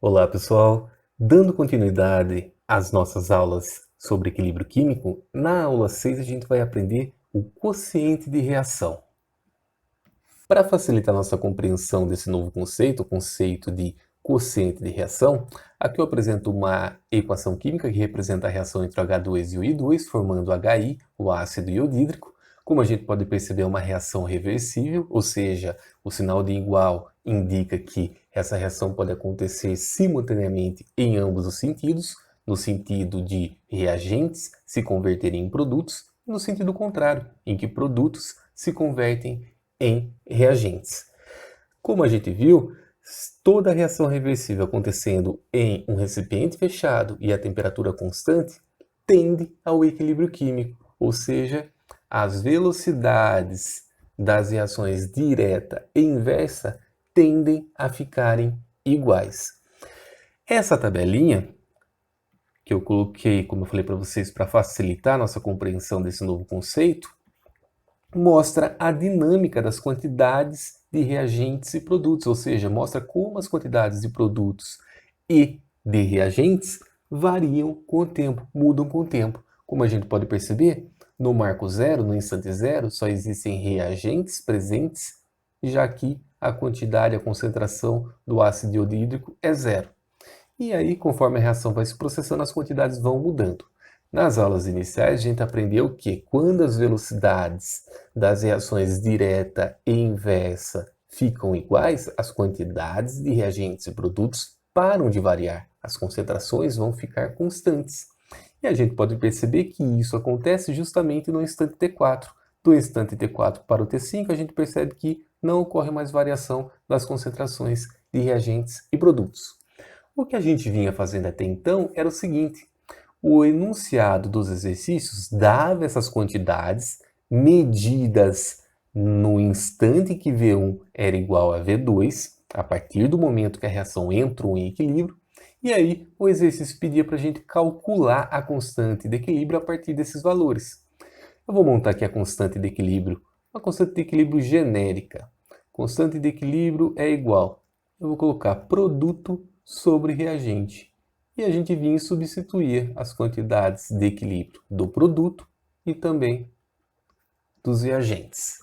Olá, pessoal! Dando continuidade às nossas aulas sobre equilíbrio químico, na aula 6 a gente vai aprender o quociente de reação. Para facilitar nossa compreensão desse novo conceito, o conceito de quociente de reação, aqui eu apresento uma equação química que representa a reação entre o H2 e o I2, formando HI, o ácido iodídrico. Como a gente pode perceber, é uma reação reversível, ou seja, o sinal de igual indica que essa reação pode acontecer simultaneamente em ambos os sentidos, no sentido de reagentes se converterem em produtos, e no sentido contrário, em que produtos se convertem em reagentes. Como a gente viu, toda reação reversível acontecendo em um recipiente fechado e a temperatura constante tende ao equilíbrio químico, ou seja, as velocidades das reações direta e inversa tendem a ficarem iguais. Essa tabelinha que eu coloquei, como eu falei para vocês, para facilitar a nossa compreensão desse novo conceito, mostra a dinâmica das quantidades de reagentes e produtos, ou seja, mostra como as quantidades de produtos e de reagentes variam com o tempo, mudam com o tempo. Como a gente pode perceber, no marco zero, no instante zero, só existem reagentes presentes, já que a quantidade, a concentração do ácido iodídrico é zero. E aí, conforme a reação vai se processando, as quantidades vão mudando. Nas aulas iniciais, a gente aprendeu que quando as velocidades das reações direta e inversa ficam iguais, as quantidades de reagentes e produtos param de variar, as concentrações vão ficar constantes. E a gente pode perceber que isso acontece justamente no instante T4. Do instante T4 para o T5, a gente percebe que não ocorre mais variação das concentrações de reagentes e produtos. O que a gente vinha fazendo até então era o seguinte: o enunciado dos exercícios dava essas quantidades medidas no instante que V1 era igual a V2, a partir do momento que a reação entrou em equilíbrio, e aí o exercício pedia para a gente calcular a constante de equilíbrio a partir desses valores. Eu vou montar aqui a constante de equilíbrio, uma constante de equilíbrio genérica. Constante de equilíbrio é igual. Eu vou colocar produto sobre reagente. E a gente vinha substituir as quantidades de equilíbrio do produto e também dos reagentes.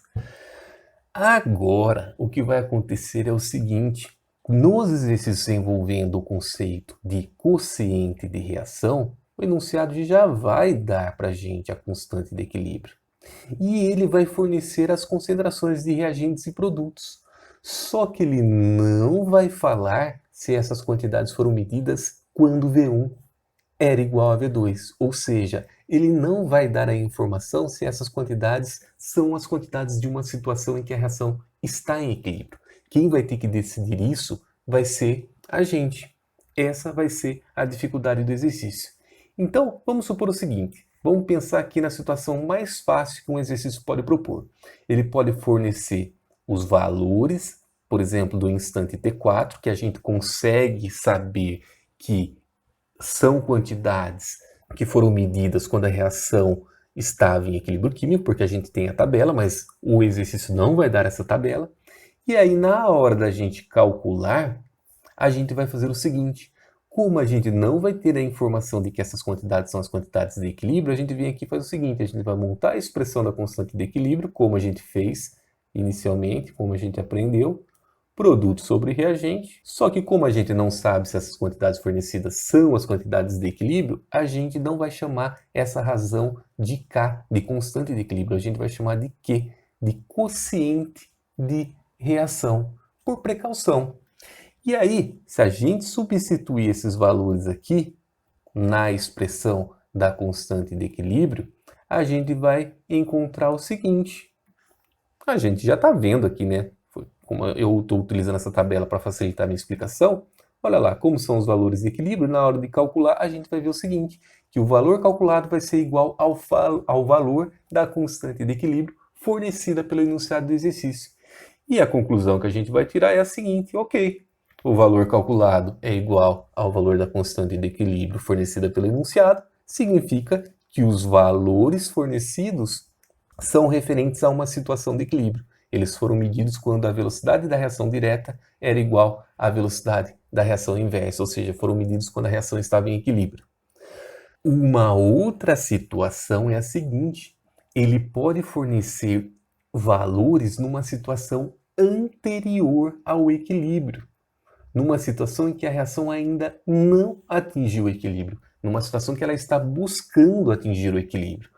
Agora, o que vai acontecer é o seguinte: nos exercícios envolvendo o conceito de quociente de reação, o enunciado já vai dar para a gente a constante de equilíbrio. E ele vai fornecer as concentrações de reagentes e produtos. Só que ele não vai falar se essas quantidades foram medidas quando V1 era igual a V2, ou seja, ele não vai dar a informação se essas quantidades são as quantidades de uma situação em que a reação está em equilíbrio. Quem vai ter que decidir isso vai ser a gente. Essa vai ser a dificuldade do exercício. Então, vamos supor o seguinte: vamos pensar aqui na situação mais fácil que um exercício pode propor. Ele pode fornecer os valores, por exemplo, do instante T4, que a gente consegue saber que são quantidades que foram medidas quando a reação estava em equilíbrio químico, porque a gente tem a tabela, mas o exercício não vai dar essa tabela. E aí, na hora da gente calcular, a gente vai fazer o seguinte: como a gente não vai ter a informação de que essas quantidades são as quantidades de equilíbrio, a gente vem aqui e faz o seguinte: a gente vai montar a expressão da constante de equilíbrio, como a gente fez inicialmente, como a gente aprendeu, produto sobre reagente. Só que como a gente não sabe se essas quantidades fornecidas são as quantidades de equilíbrio, a gente não vai chamar essa razão de K, de constante de equilíbrio, a gente vai chamar de Q, de quociente de reação, por precaução. E aí, se a gente substituir esses valores aqui na expressão da constante de equilíbrio, a gente vai encontrar o seguinte. A gente já está vendo aqui, né? Como eu estou utilizando essa tabela para facilitar a minha explicação, olha lá, como são os valores de equilíbrio, na hora de calcular, a gente vai ver o seguinte, que o valor calculado vai ser igual ao valor da constante de equilíbrio fornecida pelo enunciado do exercício. E a conclusão que a gente vai tirar é a seguinte: ok, o valor calculado é igual ao valor da constante de equilíbrio fornecida pelo enunciado, significa que os valores fornecidos são referentes a uma situação de equilíbrio. Eles foram medidos quando a velocidade da reação direta era igual à velocidade da reação inversa, ou seja, foram medidos quando a reação estava em equilíbrio. Uma outra situação é a seguinte: ele pode fornecer valores numa situação anterior ao equilíbrio, numa situação em que a reação ainda não atingiu o equilíbrio, numa situação que ela está buscando atingir o equilíbrio,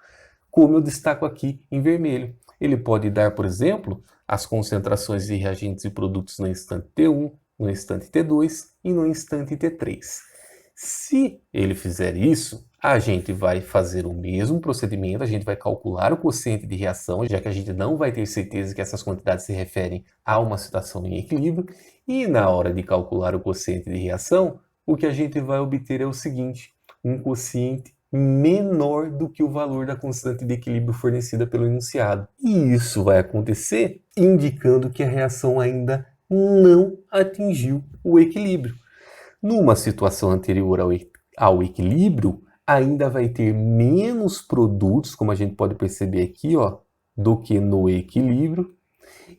como eu destaco aqui em vermelho. Ele pode dar, por exemplo, as concentrações de reagentes e produtos no instante T1, no instante T2 e no instante T3. Se ele fizer isso, a gente vai fazer o mesmo procedimento, a gente vai calcular o quociente de reação, já que a gente não vai ter certeza que essas quantidades se referem a uma situação em equilíbrio, e na hora de calcular o quociente de reação, o que a gente vai obter é o seguinte: um quociente menor do que o valor da constante de equilíbrio fornecida pelo enunciado. E isso vai acontecer indicando que a reação ainda não atingiu o equilíbrio. Numa situação anterior ao equilíbrio, ainda vai ter menos produtos, como a gente pode perceber aqui, ó, do que no equilíbrio.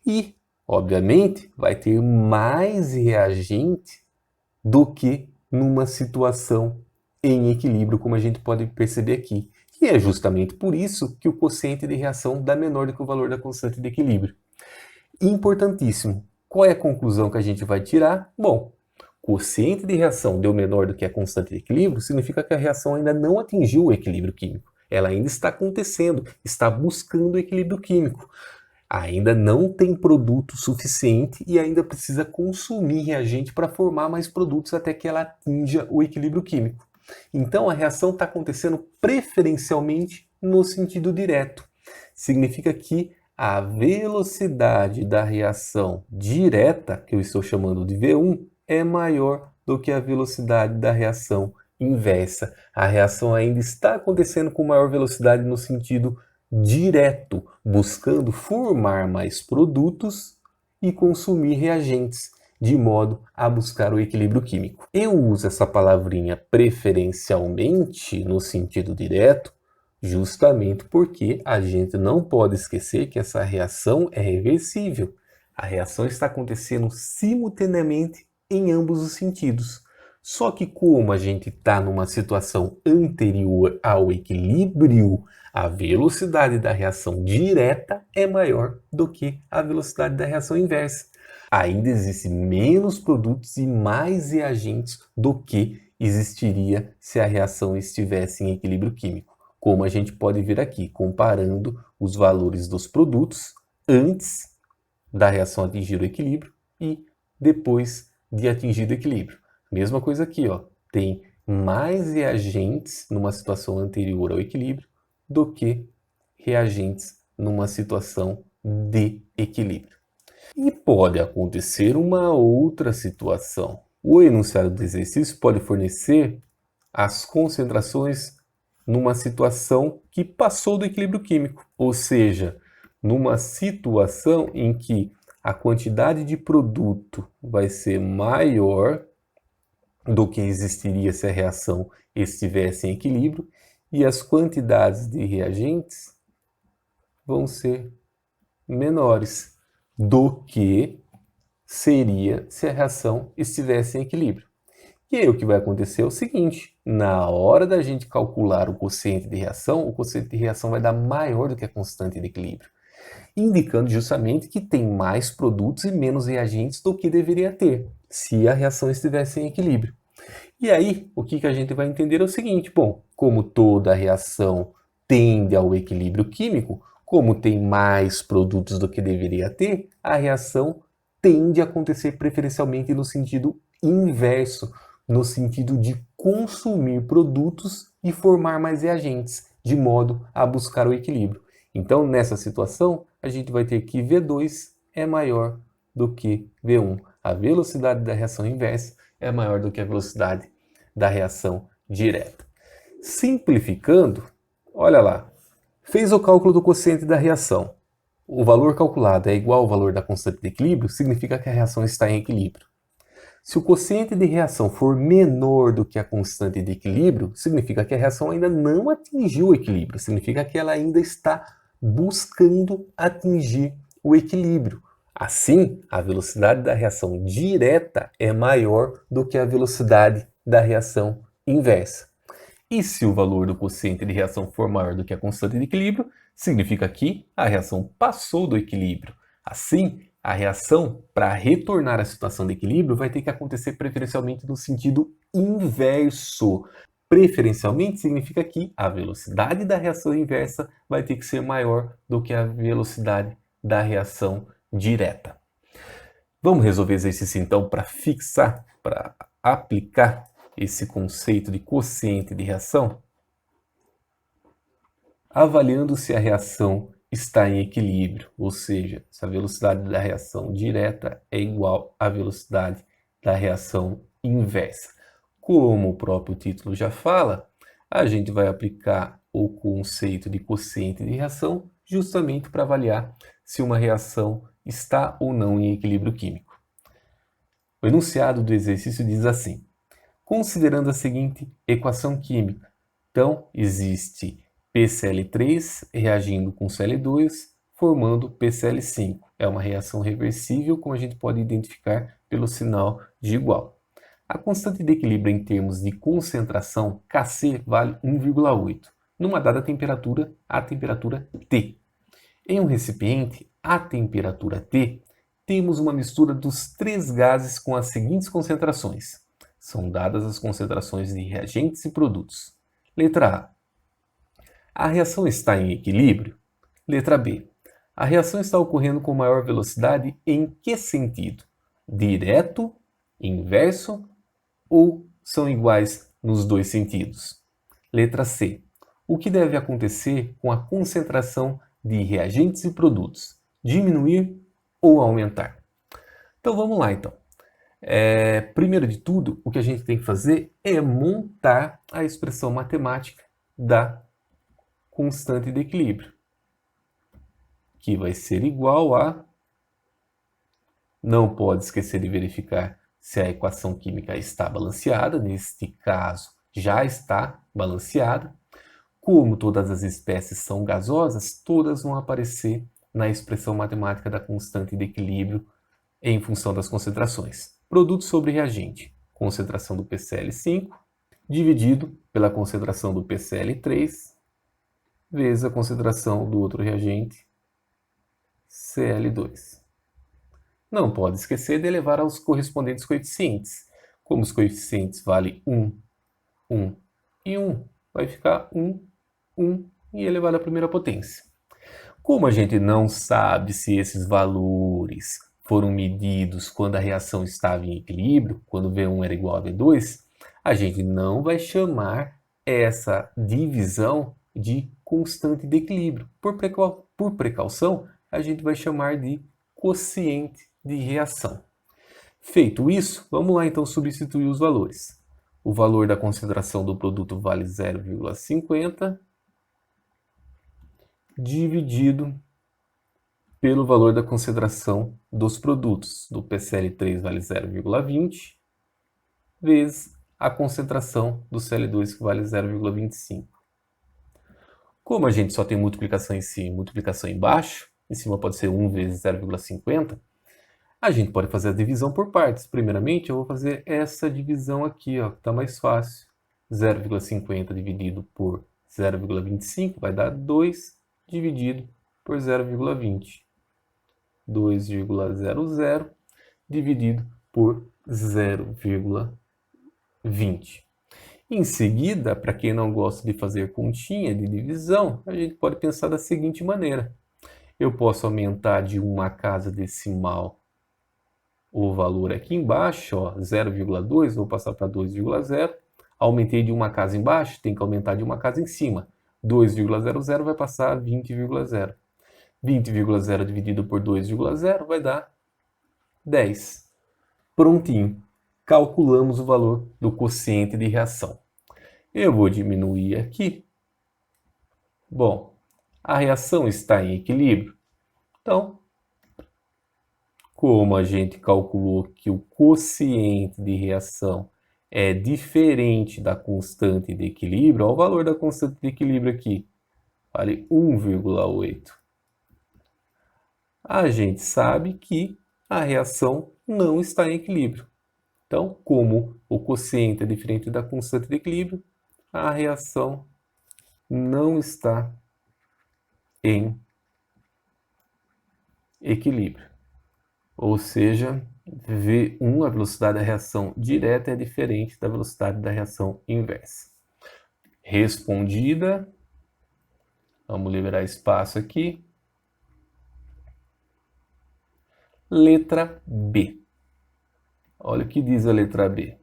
E, obviamente, vai ter mais reagente do que numa situação em equilíbrio, como a gente pode perceber aqui. E é justamente por isso que o quociente de reação dá menor do que o valor da constante de equilíbrio. Importantíssimo. Qual é a conclusão que a gente vai tirar? Bom, quociente de reação deu menor do que a constante de equilíbrio, significa que a reação ainda não atingiu o equilíbrio químico. Ela ainda está acontecendo, está buscando o equilíbrio químico. Ainda não tem produto suficiente e ainda precisa consumir reagente para formar mais produtos até que ela atinja o equilíbrio químico. Então a reação está acontecendo preferencialmente no sentido direto. Significa que a velocidade da reação direta, que eu estou chamando de V1, é maior do que a velocidade da reação inversa. A reação ainda está acontecendo com maior velocidade no sentido direto, buscando formar mais produtos e consumir reagentes, de modo a buscar o equilíbrio químico. Eu uso essa palavrinha preferencialmente no sentido direto, justamente porque a gente não pode esquecer que essa reação é reversível. A reação está acontecendo simultaneamente em ambos os sentidos. Só que como a gente está numa situação anterior ao equilíbrio, a velocidade da reação direta é maior do que a velocidade da reação inversa. Ainda existem menos produtos e mais reagentes do que existiria se a reação estivesse em equilíbrio químico, como a gente pode ver aqui, comparando os valores dos produtos antes da reação atingir o equilíbrio e depois de atingir o equilíbrio. Mesma coisa aqui, ó, tem mais reagentes numa situação anterior ao equilíbrio do que reagentes numa situação de equilíbrio. E pode acontecer uma outra situação. O enunciado do exercício pode fornecer as concentrações numa situação que passou do equilíbrio químico, ou seja, numa situação em que a quantidade de produto vai ser maior do que existiria se a reação estivesse em equilíbrio e as quantidades de reagentes vão ser menores do que seria se a reação estivesse em equilíbrio. E aí o que vai acontecer é o seguinte: na hora da gente calcular o quociente de reação, o quociente de reação vai dar maior do que a constante de equilíbrio, indicando justamente que tem mais produtos e menos reagentes do que deveria ter, se a reação estivesse em equilíbrio. E aí, o que a gente vai entender é o seguinte: bom, como toda reação tende ao equilíbrio químico, como tem mais produtos do que deveria ter, a reação tende a acontecer preferencialmente no sentido inverso, no sentido de consumir produtos e formar mais reagentes, de modo a buscar o equilíbrio. Então, nessa situação, a gente vai ter que V2 é maior do que V1. A velocidade da reação inversa é maior do que a velocidade da reação direta. Simplificando, olha lá, fez o cálculo do quociente da reação. O valor calculado é igual ao valor da constante de equilíbrio, significa que a reação está em equilíbrio. Se o quociente de reação for menor do que a constante de equilíbrio, significa que a reação ainda não atingiu o equilíbrio, significa que ela ainda está buscando atingir o equilíbrio. Assim, a velocidade da reação direta é maior do que a velocidade da reação inversa. E se o valor do quociente de reação for maior do que a constante de equilíbrio, significa que a reação passou do equilíbrio. Assim, a reação, para retornar à situação de equilíbrio, vai ter que acontecer preferencialmente no sentido inverso. Preferencialmente significa que a velocidade da reação inversa vai ter que ser maior do que a velocidade da reação direta. Vamos resolver exercício então para fixar, para aplicar esse conceito de quociente de reação? Avaliando se a reação está em equilíbrio, ou seja, se a velocidade da reação direta é igual à velocidade da reação inversa. Como o próprio título já fala, a gente vai aplicar o conceito de quociente de reação justamente para avaliar se uma reação está ou não em equilíbrio químico. O enunciado do exercício diz assim: considerando a seguinte equação química, então existe PCl3 reagindo com Cl2, formando PCl5. É uma reação reversível, como a gente pode identificar pelo sinal de igual. A constante de equilíbrio em termos de concentração, Kc, vale 1,8, numa dada temperatura, a temperatura T. Em um recipiente, a temperatura T, temos uma mistura dos três gases com as seguintes concentrações. São dadas as concentrações de reagentes e produtos. Letra A. A reação está em equilíbrio? Letra B. A reação está ocorrendo com maior velocidade em que sentido? Direto, inverso ou são iguais nos dois sentidos? Letra C. O que deve acontecer com a concentração de reagentes e produtos? Diminuir ou aumentar? Então vamos lá então. Primeiro de tudo, o que a gente tem que fazer é montar a expressão matemática da constante de equilíbrio, que vai ser igual a... Não pode esquecer de verificar se a equação química está balanceada, neste caso já está balanceada. Como todas as espécies são gasosas, todas vão aparecer na expressão matemática da constante de equilíbrio em função das concentrações. Produto sobre reagente, concentração do PCl5, dividido pela concentração do PCl3, vezes a concentração do outro reagente, Cl2. Não pode esquecer de elevar aos correspondentes coeficientes. Como os coeficientes valem 1, 1 e 1, vai ficar 1, 1 e elevado à primeira potência. Como a gente não sabe se esses valores foram medidos quando a reação estava em equilíbrio, quando V1 era igual a V2, a gente não vai chamar essa divisão de constante de equilíbrio. Por precaução, a gente vai chamar de quociente de reação. Feito isso, vamos lá então substituir os valores. O valor da concentração do produto vale 0,50 dividido pelo valor da concentração dos produtos. Do PCl3 vale 0,20 vezes a concentração do Cl2, que vale 0,25. Como a gente só tem multiplicação em cima e multiplicação embaixo, em cima pode ser 1 vezes 0,50, a gente pode fazer a divisão por partes. Primeiramente, eu vou fazer essa divisão aqui, ó, que está mais fácil. 0,50 dividido por 0,25 vai dar 2 dividido por 0,20. 2,00 dividido por 0,20. Em seguida, para quem não gosta de fazer continha de divisão, a gente pode pensar da seguinte maneira. Eu posso aumentar de uma casa decimal o valor aqui embaixo, 0,2, vou passar para 2,0. Aumentei de uma casa embaixo, tem que aumentar de uma casa em cima. 2,00 vai passar a 20,0. 20,0 dividido por 2,0 vai dar 10. Prontinho. Calculamos o valor do quociente de reação. Eu vou diminuir aqui. Bom, a reação está em equilíbrio. Então, como a gente calculou que o quociente de reação é diferente da constante de equilíbrio, olha o valor da constante de equilíbrio aqui. Vale 1,8. a gente sabe que a reação não está em equilíbrio. Então, como o quociente é diferente da constante de equilíbrio, a reação não está em equilíbrio. Ou seja, V1, a velocidade da reação direta, é diferente da velocidade da reação inversa. Respondida. Vamos liberar espaço aqui. Letra B. Olha o que diz a letra B.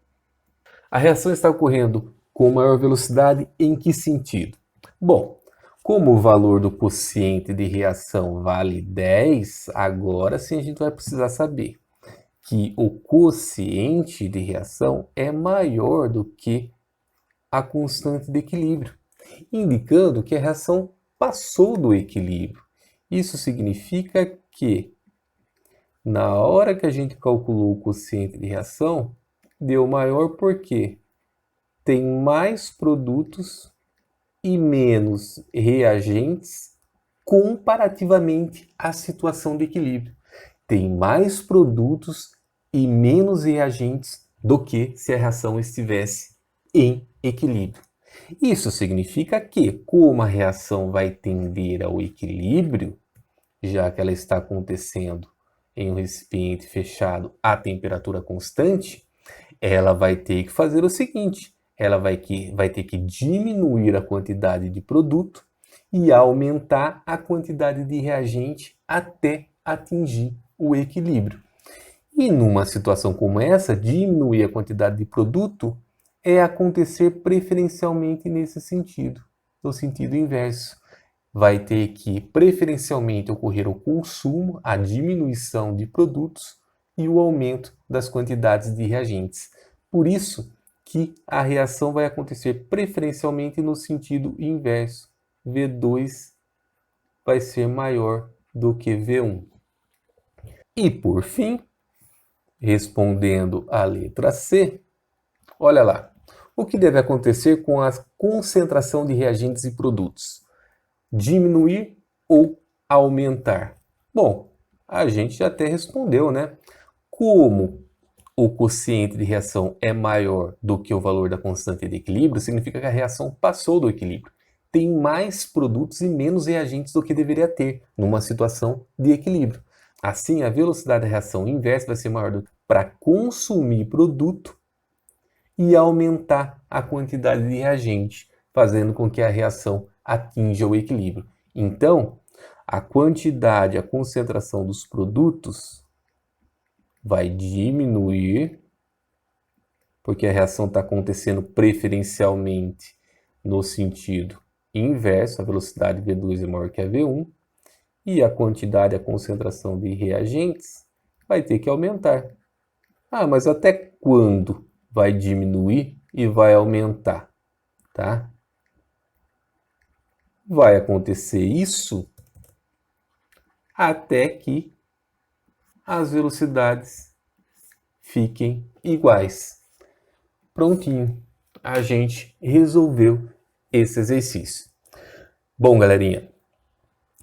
A reação está ocorrendo com maior velocidade em que sentido? Bom, como o valor do quociente de reação vale 10, agora sim a gente vai precisar saber que o quociente de reação é maior do que a constante de equilíbrio, indicando que a reação passou do equilíbrio. Isso significa que, na hora que a gente calculou o quociente de reação, deu maior porque tem mais produtos e menos reagentes comparativamente à situação de equilíbrio. Tem mais produtos e menos reagentes do que se a reação estivesse em equilíbrio. Isso significa que, como a reação vai tender ao equilíbrio, já que ela está acontecendo em um recipiente fechado a temperatura constante, ela vai ter que fazer o seguinte: ela vai ter que diminuir a quantidade de produto e aumentar a quantidade de reagente até atingir o equilíbrio. E numa situação como essa, diminuir a quantidade de produto é acontecer preferencialmente nesse sentido, no sentido inverso. Vai ter que preferencialmente ocorrer o consumo, a diminuição de produtos e o aumento das quantidades de reagentes. Por isso que a reação vai acontecer preferencialmente no sentido inverso. V2 vai ser maior do que V1. E por fim, respondendo à letra C, olha lá. O que deve acontecer com a concentração de reagentes e produtos? Diminuir ou aumentar? Bom, a gente já até respondeu, né? Como o quociente de reação é maior do que o valor da constante de equilíbrio, significa que a reação passou do equilíbrio. Tem mais produtos e menos reagentes do que deveria ter numa situação de equilíbrio. Assim, a velocidade da reação inversa vai ser maior para consumir produto e aumentar a quantidade de reagente, fazendo com que a reação atinja o equilíbrio. Então, a quantidade, a concentração dos produtos vai diminuir, porque a reação está acontecendo preferencialmente no sentido inverso, a velocidade V2 é maior que a V1, e a quantidade, a concentração de reagentes vai ter que aumentar. Ah, mas até quando vai diminuir e vai aumentar, tá? Vai acontecer isso até que as velocidades fiquem iguais. Prontinho, a gente resolveu esse exercício. Bom, galerinha,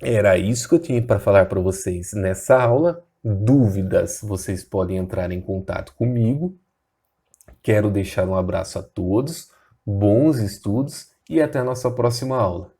era isso que eu tinha para falar para vocês nessa aula. Dúvidas, vocês podem entrar em contato comigo. Quero deixar um abraço a todos, bons estudos e até a nossa próxima aula.